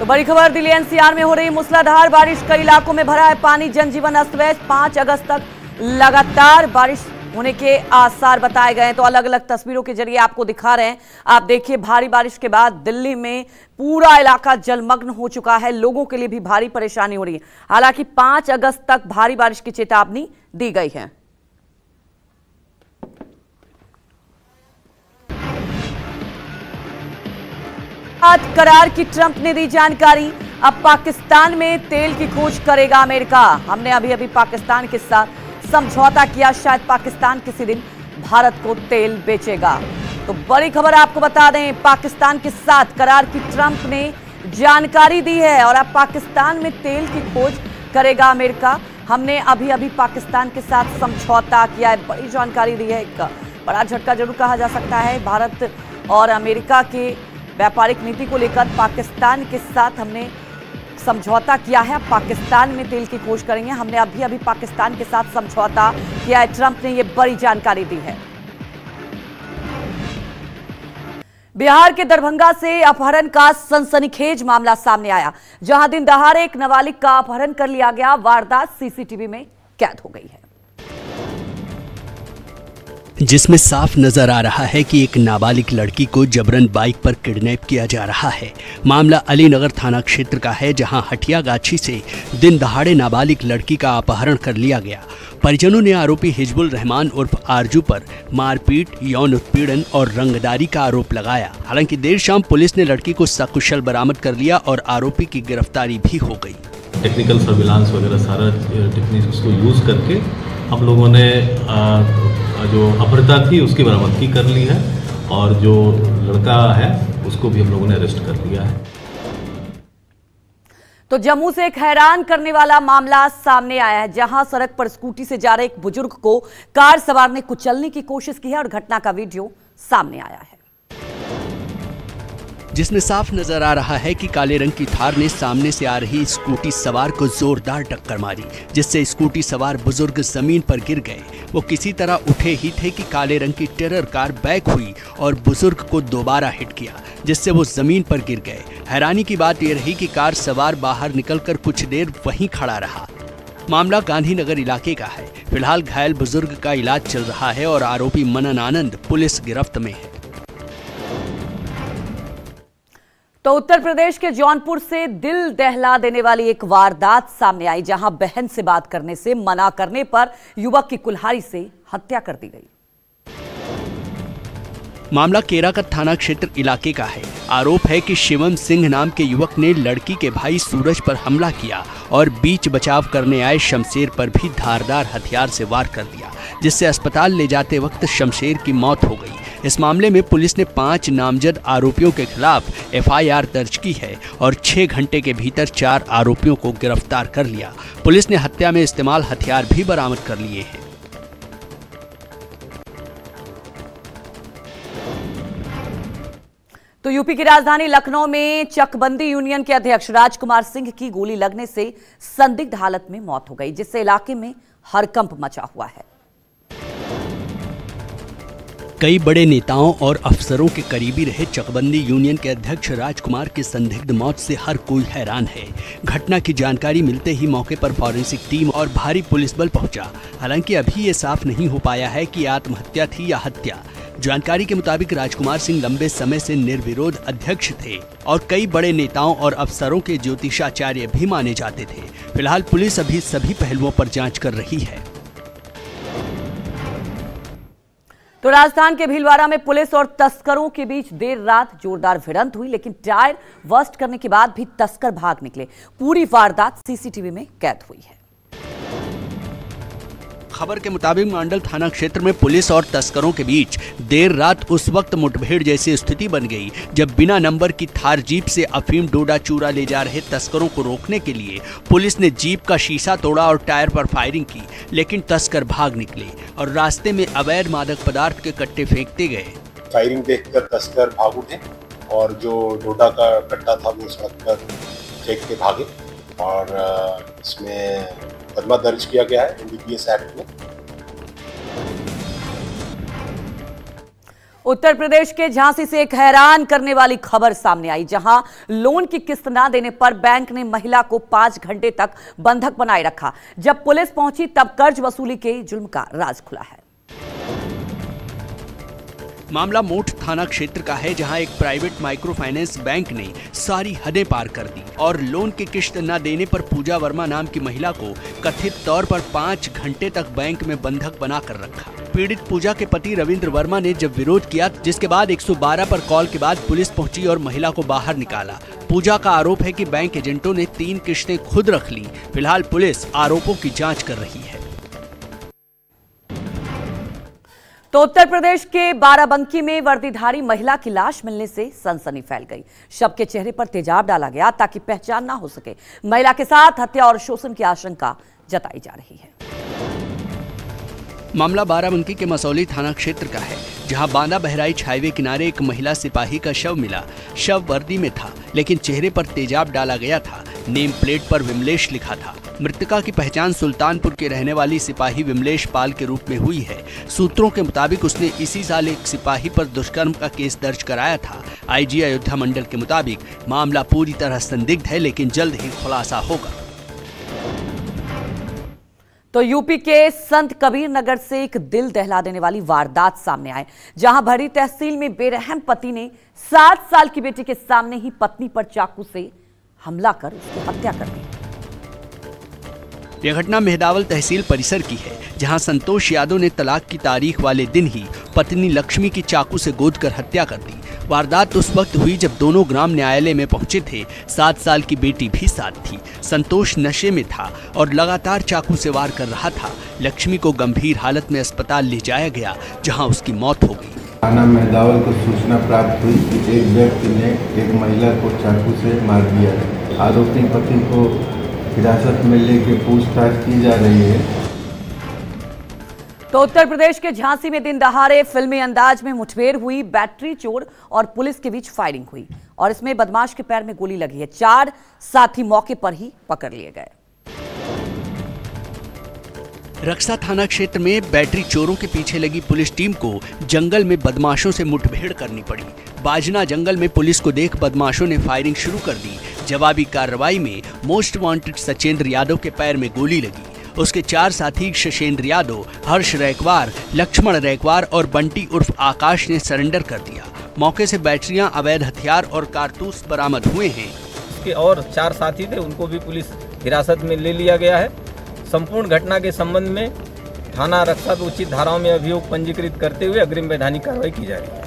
तो बड़ी खबर दिल्ली एनसीआर में हो रही मूसलाधार बारिश, कई इलाकों में भरा है पानी, जनजीवन अस्त व्यस्त। 5 अगस्त तक लगातार बारिश होने के आसार बताए गए हैं। तो अलग अलग तस्वीरों के जरिए आपको दिखा रहे हैं। आप देखिए, भारी बारिश के बाद दिल्ली में पूरा इलाका जलमग्न हो चुका है। लोगों के लिए भी भारी परेशानी हो रही है। हालांकि 5 अगस्त तक भारी बारिश की चेतावनी दी गई है। करार की ट्रंप ने दी जानकारी। अब पाकिस्तान में तेल की खोज करेगा अमेरिका। हमने अभी पाकिस्तान के साथ समझौता किया, शायद पाकिस्तान किसी दिन भारत को तेल बेचेगा। तो बड़ी खबर आपको बता दें, पाकिस्तान के साथ करार की ट्रंप ने जानकारी दी है और अब पाकिस्तान में तेल की खोज करेगा अमेरिका। हमने अभी पाकिस्तान के साथ समझौता किया है, बड़ी जानकारी दी है। एक बड़ा झटका जरूर कहा जा सकता है। भारत और अमेरिका के व्यापारिक नीति को लेकर पाकिस्तान के साथ हमने समझौता किया है। पाकिस्तान में तेल की खोज करेंगे। हमने अभी पाकिस्तान के साथ समझौता किया है। ट्रंप ने यह बड़ी जानकारी दी है। बिहार के दरभंगा से अपहरण का सनसनीखेज मामला सामने आया, जहां दिन दहाड़े एक नाबालिग का अपहरण कर लिया गया। वारदात सीसीटीवी में कैद हो गई है, जिसमें साफ नजर आ रहा है कि एक नाबालिग लड़की को जबरन बाइक पर किडनैप किया जा रहा है। मामला अलीनगर थाना क्षेत्र का है, जहां हटियागाछी से दिन दहाड़े नाबालिग लड़की का अपहरण कर लिया गया। परिजनों ने आरोपी हिजबुल रहमान उर्फ आरजू पर मारपीट, यौन उत्पीड़न और रंगदारी का आरोप लगाया। हालांकि देर शाम पुलिस ने लड़की को सकुशल बरामद कर लिया और आरोपी की गिरफ्तारी भी हो गई। टेक्निकल सर्विलांस वगैरह सारा टेक्निक्स को यूज करके हम लोगों ने जो अपहृता थी उसकी बरामदगी कर ली है और जो लड़का है उसको भी हम लोगों ने अरेस्ट कर लिया है। तो जम्मू से एक हैरान करने वाला मामला सामने आया है, जहां सड़क पर स्कूटी से जा रहे एक बुजुर्ग को कार सवार ने कुचलने की कोशिश की है और घटना का वीडियो सामने आया है, जिसमें साफ नजर आ रहा है कि काले रंग की थार ने सामने से आ रही स्कूटी सवार को जोरदार टक्कर मारी, जिससे स्कूटी सवार बुजुर्ग जमीन पर गिर गए। वो किसी तरह उठे ही थे कि काले रंग की टेरर कार बैक हुई और बुजुर्ग को दोबारा हिट किया, जिससे वो जमीन पर गिर गए। हैरानी की बात यह रही कि कार सवार बाहर निकलकर कुछ देर वहीं खड़ा रहा। मामला गांधीनगर इलाके का है। फिलहाल घायल बुजुर्ग का इलाज चल रहा है और आरोपी मनन आनंद पुलिस गिरफ्त में है। तो उत्तर प्रदेश के जौनपुर से दिल दहला देने वाली एक वारदात सामने आई, जहां बहन से बात करने से मना करने पर युवक की कुल्हाड़ी से हत्या कर दी गई। मामला केराकत थाना क्षेत्र इलाके का है। आरोप है कि शिवम सिंह नाम के युवक ने लड़की के भाई सूरज पर हमला किया और बीच बचाव करने आए शमशेर पर भी धारदार हथियार से वार कर दिया, जिससे अस्पताल ले जाते वक्त शमशेर की मौत हो गई। इस मामले में पुलिस ने 5 नामजद आरोपियों के खिलाफ एफआईआर दर्ज की है और 6 घंटे के भीतर 4 आरोपियों को गिरफ्तार कर लिया। पुलिस ने हत्या में इस्तेमाल हथियार भी बरामद कर लिए हैं। तो यूपी की राजधानी लखनऊ में चकबंदी यूनियन के अध्यक्ष राजकुमार सिंह की गोली लगने से संदिग्ध हालत में मौत हो गई, जिससे इलाके में हड़कंप मचा हुआ है। कई बड़े नेताओं और अफसरों के करीबी रहे चकबंदी यूनियन के अध्यक्ष राजकुमार की संदिग्ध मौत से हर कोई हैरान है। घटना की जानकारी मिलते ही मौके पर फॉरेंसिक टीम और भारी पुलिस बल पहुंचा। हालांकि अभी ये साफ नहीं हो पाया है कि आत्महत्या थी या हत्या। जानकारी के मुताबिक राजकुमार सिंह लंबे समय से निर्विरोध अध्यक्ष थे और कई बड़े नेताओं और अफसरों के ज्योतिषाचार्य भी माने जाते थे। फिलहाल पुलिस अभी सभी पहलुओं पर जाँच कर रही है। तो राजस्थान के भीलवाड़ा में पुलिस और तस्करों के बीच देर रात जोरदार भिड़ंत हुई, लेकिन टायर बस्ट करने के बाद भी तस्कर भाग निकले। पूरी वारदात सीसीटीवी में कैद हुई है। खबर के मुताबिक मांडल थाना क्षेत्र में पुलिस और तस्करों के बीच देर रात उस वक्त मुठभेड़ जैसी स्थिति बन गई, जब बिना नंबर की थार जीप से अफीम डोडा चूरा ले जा रहे तस्करों को रोकने के लिए पुलिस ने जीप का शीशा तोड़ा और टायर पर फायरिंग की, लेकिन तस्कर भाग निकले और रास्ते में अवैध मादक पदार्थ के कट्टे फेंकते गए। फायरिंग देखकर तस्कर भाग उठे और जो डोडा का कट्टा था वो सड़क पर फेंक के भागे और इसमें मुकदमा दर्ज किया गया है एनडीपीएस एक्ट में। उत्तर प्रदेश के झांसी से एक हैरान करने वाली खबर सामने आई, जहां लोन की किस्त ना देने पर बैंक ने महिला को 5 घंटे तक बंधक बनाए रखा। जब पुलिस पहुंची तब कर्ज वसूली के जुल्म का राज खुला है। मामला मोठ थाना क्षेत्र का है, जहां एक प्राइवेट माइक्रो फाइनेंस बैंक ने सारी हदें पार कर दी और लोन की किस्त न देने पर पूजा वर्मा नाम की महिला को कथित तौर पर 5 घंटे तक बैंक में बंधक बनाकर रखा। पीड़ित पूजा के पति रविंद्र वर्मा ने जब विरोध किया, जिसके बाद 112 पर कॉल के बाद पुलिस पहुंची और महिला को बाहर निकाला। पूजा का आरोप है कि बैंक एजेंटों ने 3 किस्तें खुद रख ली। फिलहाल पुलिस आरोपों की जाँच कर रही है। तो उत्तर प्रदेश के बाराबंकी में वर्दीधारी महिला की लाश मिलने से सनसनी फैल गई। शव के चेहरे पर तेजाब डाला गया ताकि पहचान ना हो सके। महिला के साथ हत्या और शोषण की आशंका जताई जा रही है। मामला बाराबंकी के मसौली थाना क्षेत्र का है, जहां बांदा बहराइच हाईवे किनारे एक महिला सिपाही का शव मिला। शव वर्दी में था, लेकिन चेहरे पर तेजाब डाला गया था। नेम प्लेट पर विमलेश लिखा था। मृतका की पहचान सुल्तानपुर के रहने वाली सिपाही विमलेश पाल के रूप में हुई है। सूत्रों के मुताबिक उसने इसी साल एक सिपाही पर दुष्कर्म का केस दर्ज कराया था। आईजी अयोध्या मंडल के मुताबिक मामला पूरी तरह संदिग्ध है, लेकिन जल्द ही खुलासा होगा। तो यूपी के संत कबीर नगर से एक दिल दहला देने वाली वारदात सामने आए, जहां भरी तहसील में बेरहम पति ने 7 साल की बेटी के सामने ही पत्नी पर चाकू से हमला कर उसकी हत्या कर दी। यह घटना मेहदावल तहसील परिसर की है, जहां संतोष यादव ने तलाक की तारीख वाले दिन ही पत्नी लक्ष्मी की चाकू से गोदकर हत्या कर दी। वारदात उस वक्त हुई जब दोनों ग्राम न्यायालय में पहुंचे थे। 7 साल की बेटी भी साथ थी। संतोष नशे में था और लगातार चाकू से वार कर रहा था। लक्ष्मी को गंभीर हालत में अस्पताल ले जाया गया, जहां उसकी मौत हो गई। थाना मेहदावल को सूचना प्राप्त हुई कि एक व्यक्ति ने एक महिला को चाकू से मार दिया। आरोपी पति को हिरासत में लेकर पूछताछ की जा रही है। तो उत्तर प्रदेश के झांसी में दिन दहाड़े फिल्मी अंदाज में मुठभेड़ हुई। बैटरी चोर और पुलिस के बीच फायरिंग हुई और इसमें बदमाश के पैर में गोली लगी है। 4 साथी मौके पर ही पकड़ लिए गए। रक्सा थाना क्षेत्र में बैटरी चोरों के पीछे लगी पुलिस टीम को जंगल में बदमाशों से मुठभेड़ करनी पड़ी। बाजना जंगल में पुलिस को देख बदमाशों ने फायरिंग शुरू कर दी। जवाबी कार्रवाई में मोस्ट वांटेड सचेंद्र यादव के पैर में गोली लगी। उसके 4 साथी शशेंद्र यादव, हर्ष रैकवार, लक्ष्मण रैकवार और बंटी उर्फ आकाश ने सरेंडर कर दिया। मौके से बैटरियां, अवैध हथियार और कारतूस बरामद हुए हैं। उसके और 4 साथी थे, उनको भी पुलिस हिरासत में ले लिया गया है। संपूर्ण घटना के संबंध में थाना रक्सा को उचित धाराओं में अभियोग पंजीकृत करते हुए अग्रिम वैधानिक कार्रवाई की जा रही है।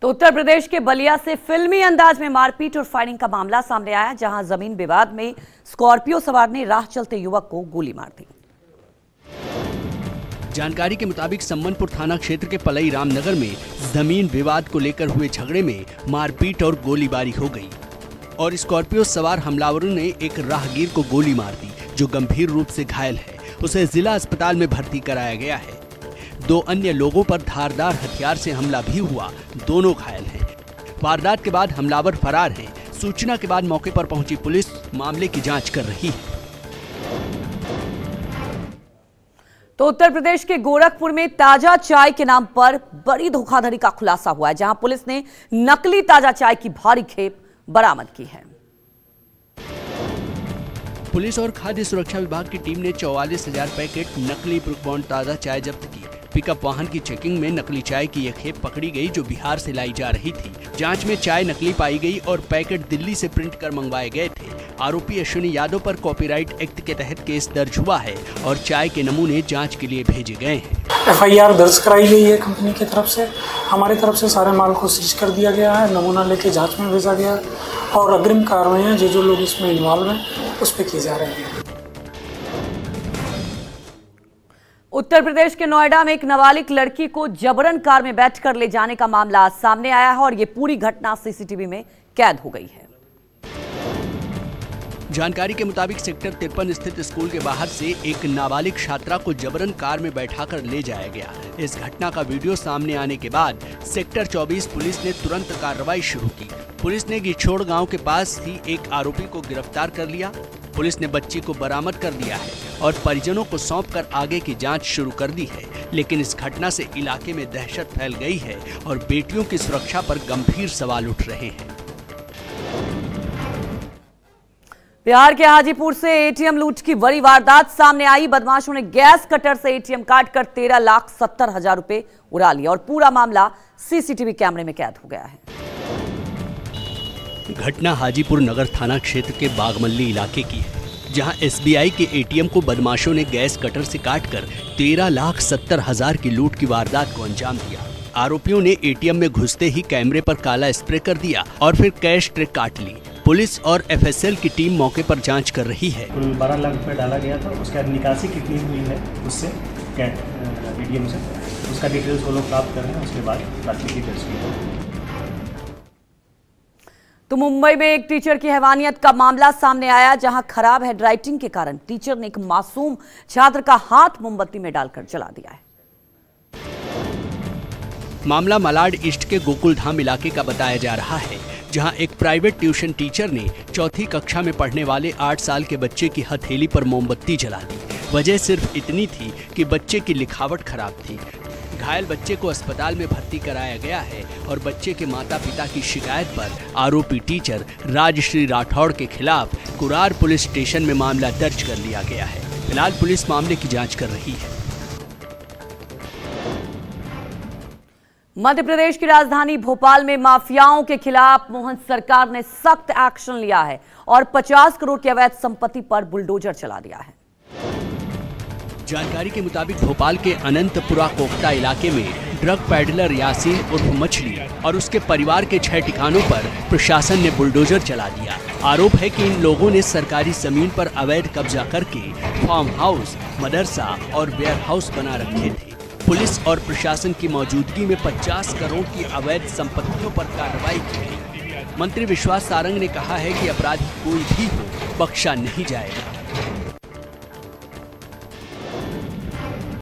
तो उत्तर प्रदेश के बलिया से फिल्मी अंदाज में मारपीट और फायरिंग का मामला सामने आया, जहां जमीन विवाद में स्कॉर्पियो सवार ने राह चलते युवक को गोली मार दी। जानकारी के मुताबिक सम्मनपुर थाना क्षेत्र के पलई रामनगर में जमीन विवाद को लेकर हुए झगड़े में मारपीट और गोलीबारी हो गई और स्कॉर्पियो सवार हमलावरों ने एक राहगीर को गोली मार दी, जो गंभीर रूप से घायल है। उसे जिला अस्पताल में भर्ती कराया गया है। 2 अन्य लोगों पर धारदार हथियार से हमला भी हुआ, दोनों घायल हैं। वारदात के बाद हमलावर फरार हैं। सूचना के बाद मौके पर पहुंची पुलिस मामले की जांच कर रही है। तो उत्तर प्रदेश के गोरखपुर में ताजा चाय के नाम पर बड़ी धोखाधड़ी का खुलासा हुआ है, जहां पुलिस ने नकली ताजा चाय की भारी खेप बरामद की है। पुलिस और खाद्य सुरक्षा विभाग की टीम ने 44,000 पैकेट नकली ब्रुक-बॉन्ड ताजा चाय जब्त की। पिकअप वाहन की चेकिंग में नकली चाय की यह खेप पकड़ी गई, जो बिहार से लाई जा रही थी। जांच में चाय नकली पाई गई और पैकेट दिल्ली से प्रिंट कर मंगवाए गए थे। आरोपी अश्विनी यादव पर कॉपीराइट एक्ट के तहत केस दर्ज हुआ है और चाय के नमूने जांच के लिए भेजे गए हैं। FIR दर्ज कराई गई है कंपनी की तरफ से। हमारी तरफ से सारे माल को सीज कर दिया गया है, नमूना लेके जांच में भेजा गया और अग्रिम कार्रवाइयां जो लोग इसमें इन्वॉल्व हैं उस पर की जा रही है। उत्तर प्रदेश के नोएडा में एक नाबालिग लड़की को जबरन कार में बैठकर ले जाने का मामला सामने आया है और ये पूरी घटना सीसीटीवी में कैद हो गई है। जानकारी के मुताबिक सेक्टर 53 स्थित स्कूल के बाहर से एक नाबालिग छात्रा को जबरन कार में बैठाकर ले जाया गया। इस घटना का वीडियो सामने आने के बाद सेक्टर 24 पुलिस ने तुरंत कार्रवाई शुरू की। पुलिस ने गिछोड़ गांव के पास ही एक आरोपी को गिरफ्तार कर लिया। पुलिस ने बच्ची को बरामद कर दिया है और परिजनों को सौंपकर आगे की जांच शुरू कर दी है। लेकिन इस घटना से इलाके में दहशत फैल गई है और बेटियों की सुरक्षा पर गंभीर सवाल उठ रहे हैं। बिहार के हाजीपुर से एटीएम लूट की बड़ी वारदात सामने आई। बदमाशों ने गैस कटर से एटीएम काटकर 13,70,000 रुपए उड़ा लिए और पूरा मामला सीसीटीवी कैमरे में कैद हो गया है। घटना हाजीपुर नगर थाना क्षेत्र के बागमल्ली इलाके की है, जहां एसबीआई के एटीएम को बदमाशों ने गैस कटर से काटकर 13,70,000 की लूट की वारदात को अंजाम दिया। आरोपियों ने एटीएम में घुसते ही कैमरे पर काला स्प्रे कर दिया और फिर कैश ट्रे काट ली। पुलिस और एफएसएल की टीम मौके पर जांच कर रही है। कुल 12 लाख रुपए डाला गया था, उसका निकासी कितनी हुई है उससे एटीएम से, उसका डिटेल्स वो लोग प्राप्त कर रहे हैं, उसके बाद प्राथमिकी दर्ज की है। तो मुंबई में एक टीचर की हैवानियत का मामला सामने आया, जहां खराब हैंडराइटिंग के कारण टीचर ने एक मासूम छात्र का हाथ मोमबत्ती में डालकर जला दिया है। मामला मलाड ईस्ट के गोकुलधाम इलाके का बताया जा रहा है, जहां एक प्राइवेट ट्यूशन टीचर ने चौथी कक्षा में पढ़ने वाले 8 साल के बच्चे की हथेली पर मोमबत्ती जला दी। वजह सिर्फ इतनी थी कि बच्चे की लिखावट खराब थी। घायल बच्चे को अस्पताल में भर्ती कराया गया है और बच्चे के माता पिता की शिकायत पर आरोपी टीचर राजश्री राठौड़ के खिलाफ कुरार पुलिस स्टेशन में मामला दर्ज कर लिया गया है। फिलहाल पुलिस मामले की जांच कर रही है। मध्य प्रदेश की राजधानी भोपाल में माफियाओं के खिलाफ मोहन सरकार ने सख्त एक्शन लिया है और 50 करोड़ की अवैध संपत्ति पर बुलडोजर चला दिया है। जानकारी के मुताबिक भोपाल के अनंतपुरा कोकता इलाके में ड्रग पैडलर यासीन उर्फ मछली और उसके परिवार के 6 ठिकानों पर प्रशासन ने बुलडोजर चला दिया। आरोप है कि इन लोगों ने सरकारी जमीन पर अवैध कब्जा करके फार्म हाउस, मदरसा और वेयर हाउस बना रखे थे। पुलिस और प्रशासन की मौजूदगी में 50 करोड़ की अवैध संपत्तियों पर कार्रवाई की गई। मंत्री विश्वास सारंग ने कहा है कि अपराधी कोई भी हो, बख्शा नहीं जाएगा।